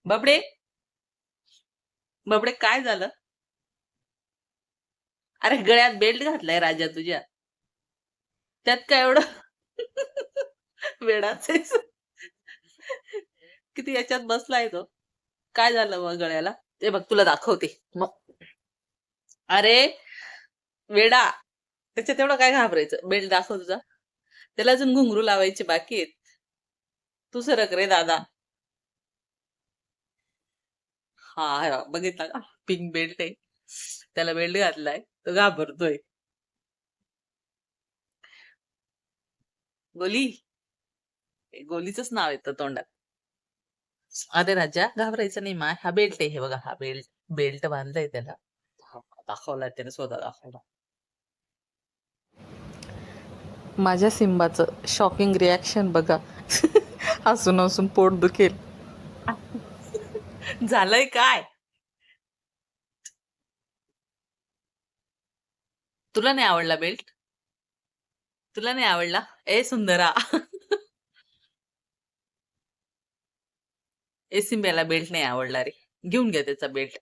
बबडे, बबडे काय झालं? अरे गळ्यात बेल्ट घातलाय राजा तुझ्या. त्यात काय एवढं वेडाच आहेस. किती याच्यात बसलाय तो. काय झालं मग गळ्याला? ते बघ तुला दाखवते. मग अरे वेडा, त्याच्यात एवढं काय घाबरायचं? बेल्ट दाखव तुझा. त्याला अजून घुंगरू लावायचे बाकी आहेत. तू सरक रे दादा. हा हे बघ, बघितला का? पिंक बेल्ट आहे. त्याला बेल्ट घातलाय. तो घाबरतोय. गोली, गोलीचंच नाव येतं तोंडात. अरे राजा घाबरायचं नाही मा. हा बेल्ट आहे, हे बघा हा बेल्ट. बेल्ट बांधलाय त्याला. हा, दाखवलाय त्याने स्वतः दाखवला. माझ्या सिम्बाचं शॉकिंग रिॲक्शन बघा. हसून हसून पोट दुखेल. झालंय काय? तुला नाही आवडला बेल्ट? तुला नाही आवडला? ए सुंदरा. ए सिंब्याला बेल्ट नाही आवडला रे. घेऊन घ्या त्याचा बेल्ट.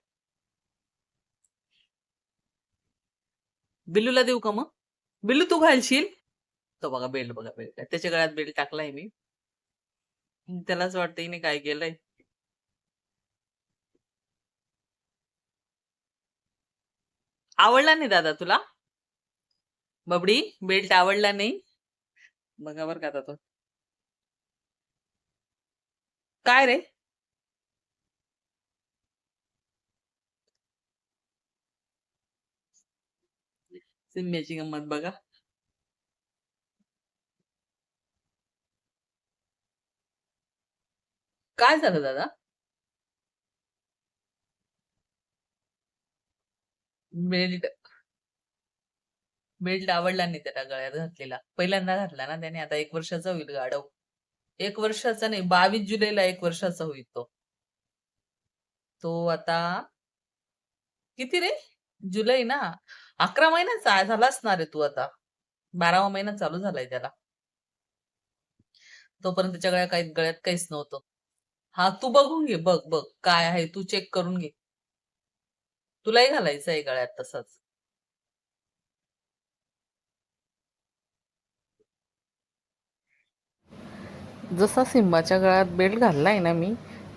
बिल्लूला देऊ का मग? बिल्लू तू घालशील? तो बघा बेल्ट, बघा बेल्ट. त्याच्या गळ्यात बेल्ट टाकलाय मी. त्यालाच वाटतं हिने काय केलंय. आवडला नाही दादा तुला? बबडी, बेल्ट आवडला नाही? बघा बरं का आता तो. काय रे? सिम्ब्याची गंमत बघा. काय झालं दादा? बेल्ट, बेल्ट आवडला नाही त्याला गळ्यात घातलेला. पहिल्यांदा घातला ना त्याने. आता 1 वर्षाचा होईल गाढव. 1 वर्षाचा नाही, 22 जुलैला 1 वर्षाचा होईल तो. तो आता किती रे? जुलै ना? 11 महिन्याचा झाला असणार आहे तू आता. 12वा महिना चालू झालाय त्याला. तोपर्यंत त्याच्या गळ्यात काहीच नव्हतं. हा तू बघून घे, बघ बघ काय आहे, तू चेक करून घे. तुलाही घालायचं आहे गळ्यात तसंच. जसा सिम्बाच्या गळ्यात बेल्ट घाललाय ना मी,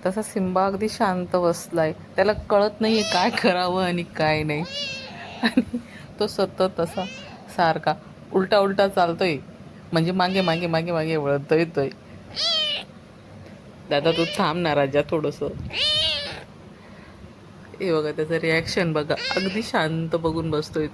तसा सिम्बा अगदी शांत बसलाय. त्याला कळत नाहीये काय करावं आणि काय नाही. आणि तो सतत असा सारखा उलटा उलटा चालतोय. म्हणजे मागे मागे मागे मागे वळत येतोय. दादा तू थांब ना राजा थोडंसं. हे बघा त्याचं रिॲक्शन बघा. अगदी शांत बघून बसतोय तो.